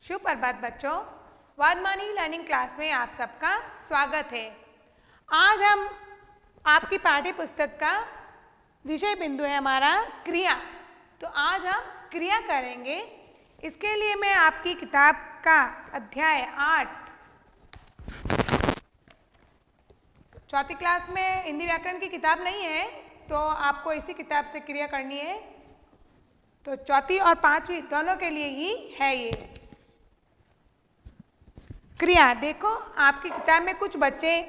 सुप्रभात बच्चों, वादमानी learning class में आप सबका स्वागत है। आज हम आपकी पाठ्य पुस्तक का विषय बिंदु है हमारा क्रिया। तो आज हम क्रिया करेंगे। इसके लिए मैं आपकी किताब का अध्याय 8 चौथी क्लास में हिंदी व्याकरण की किताब नहीं है, तो आपको इसी किताब से क्रिया करनी है। तो चौथी और पांचवी दोनों के लिए ही है ये क्रिया। देखो, आपकी किताब में कुछ बच्चे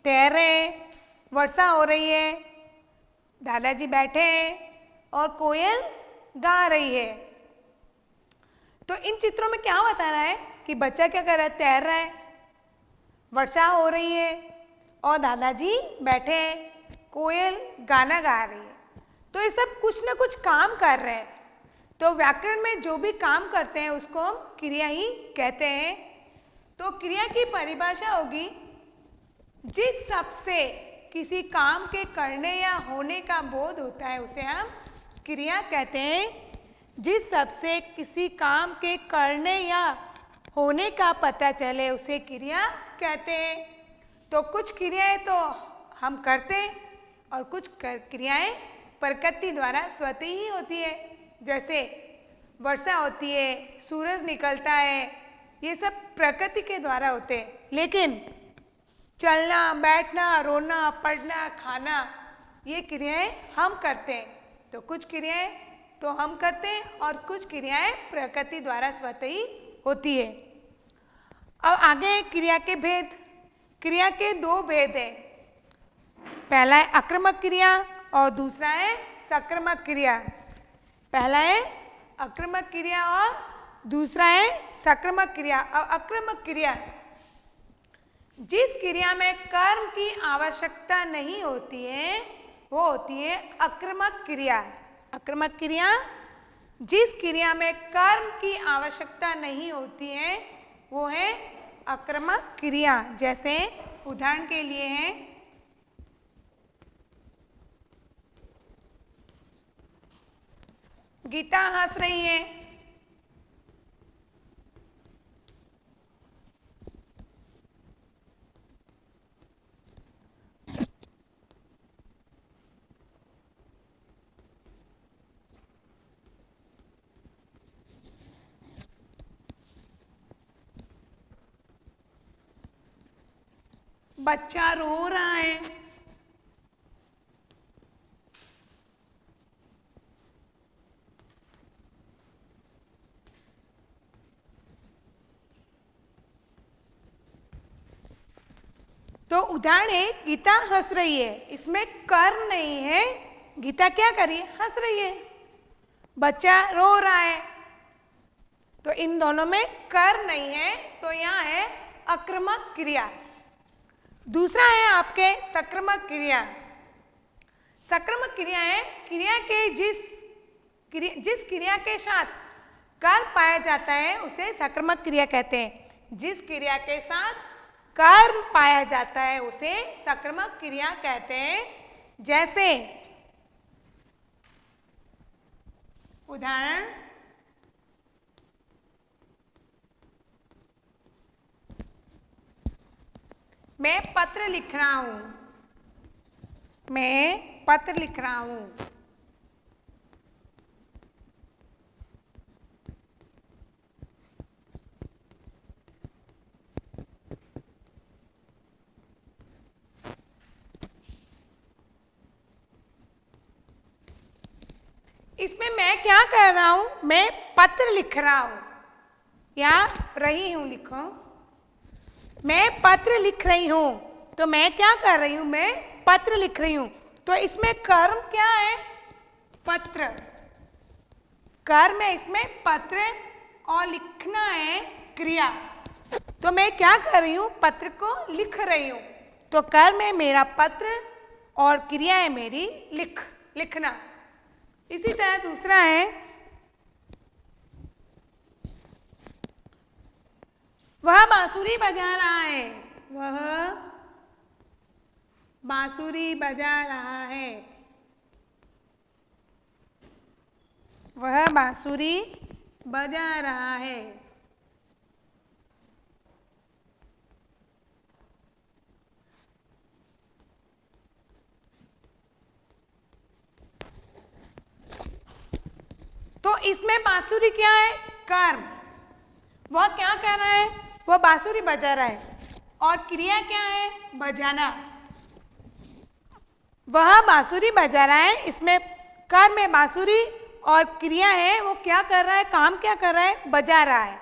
तैर रहे हैं, वर्षा हो रही है, दादाजी बैठे हैं और कोयल गा रही है। तो इन चित्रों में क्या बता रहा है कि बच्चा क्या कर रहा है? तैर रहा है, वर्षा हो रही है और दादाजी बैठे हैं, कोयल गाना गा रही है। तो ये सब कुछ ना कुछ काम कर रहे हैं। तो व्याकरण में जो भी काम करते हैं उसको हम क्रिया ही कहते हैं। तो क्रिया की परिभाषा होगी, जिस सबसे किसी काम के करने या होने का बोध होता है उसे हम क्रिया कहते हैं। जिस सबसे किसी काम के करने या होने का पता चले उसे क्रिया कहते हैं। तो कुछ क्रियाएं तो हम करते हैं और कुछ क्रियाएं प्रकृति द्वारा स्वतः ही होती है। जैसे वर्षा होती है, सूरज निकलता है, ये सब प्रकृति के द्वारा होते हैं। लेकिन चलना, बैठना, रोना, पढ़ना, खाना, ये क्रियाएं हम करते हैं। तो कुछ क्रियाएं तो हम करते हैं और कुछ क्रियाएं प्रकृति द्वारा स्वतः ही होती है। अब आगे क्रिया के भेद। क्रिया के दो भेद हैं। पहला है आक्रामक क्रिया और दूसरा है सक्रमक क्रिया। पहला है आक्रामक क्रिया और दूसरा है सक्रमक क्रिया। अब आक्रामक क्रिया, जिस क्रिया में कर्म की आवश्यकता नहीं होती है वो होती है आक्रामक क्रिया। आक्रामक क्रिया, जिस क्रिया में कर्म की आवश्यकता नहीं होती है वो है आक्रामक क्रिया। जैसे उदाहरण के लिए है, गीता हंस रही है, बच्चा रो रहा है, तो उदाहरण है गीता हंस रही है। इसमें कर्म नहीं है, गीता क्या कर रही है? हंस रही है। बच्चा रो रहा है, तो इन दोनों में कर्म नहीं है, तो यहाँ है आक्रामक क्रिया। दूसरा है आपके सक्रमक क्रिया। सक्रमक क्रिया है क्रिया के जिस क्रिया के साथ कर्म पाया जाता है उसे सक्रमक क्रिया कहते हैं। जिस क्रिया के साथ कर्म पाया जाता है उसे सक्रमक क्रिया कहते हैं। जैसे उदाहरण, मैं पत्र लिख रहा हूं, मैं पत्र लिख रहा हूं। इसमें मैं क्या कर रहा हूं? मैं पत्र लिख रहा हूं या रही हूं, लिखो। मैं पत्र लिख रही हूं, तो मैं क्या कर रही हूं? मैं पत्र लिख रही हूं। तो इसमें कर्म क्या है? पत्र। कर्म है इसमें पत्र और लिखना है क्रिया। तो मैं क्या कर रही हूं? पत्र को लिख रही हूं। तो कर्म है मेरा पत्र और क्रिया है मेरी लिखना। इसी तरह दूसरा है, वह बांसुरी बजा रहा है, वह बांसुरी बजा रहा है, वह बांसुरी बजा रहा है। इसमें बांसुरी क्या है? कर्म। वह क्या कर रहा है? वह बांसुरी बजा रहा है। और क्रिया क्या है? बजाना। वह बांसुरी बजा रहा है, इसमें कर्म है बांसुरी और क्रिया है वो क्या कर रहा है? काम क्या कर रहा है? बजा रहा है।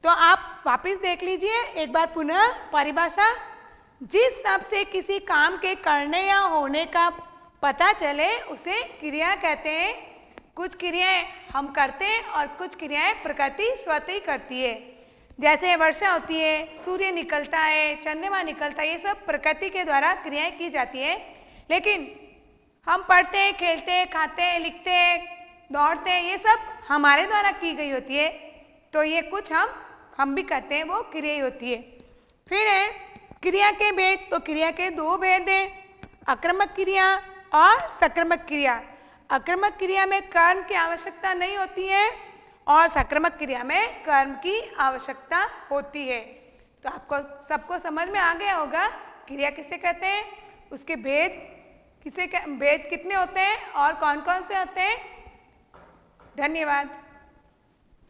तो आप वापस देख लीजिए एक बार पुनः परिभाषा। जिस शब्द से किसी काम के करने या होने का पता चले उसे क्रिया कहते हैं। कुछ क्रियाएं हम करते हैं और कुछ क्रियाएं प्रकृति स्वतः ही करती है। जैसे वर्षा होती है, सूर्य निकलता है, चंद्रमा निकलता है, ये सब प्रकृति के द्वारा क्रियाएं की जाती है। लेकिन हम पढ़ते हैं, खेलते हैं, खाते हैं, लिखते हैं, दौड़ते हैं, ये सब हमारे द्वारा की गई होती है। तो ये कुछ हम भी कहते हैं वो क्रिया ही होती है। फिर है क्रिया के भेद। तो क्रिया के दो भेद हैं, आक्रामक क्रिया और सक्रमक क्रिया। आक्रामक क्रिया में कर्म की आवश्यकता नहीं होती है और सक्रमक क्रिया में कर्म की आवश्यकता होती है। तो आपको सबको समझ में आ गया होगा क्रिया किसे कहते हैं, उसके भेद कितने होते हैं और कौन कौन से होते हैं। धन्यवाद।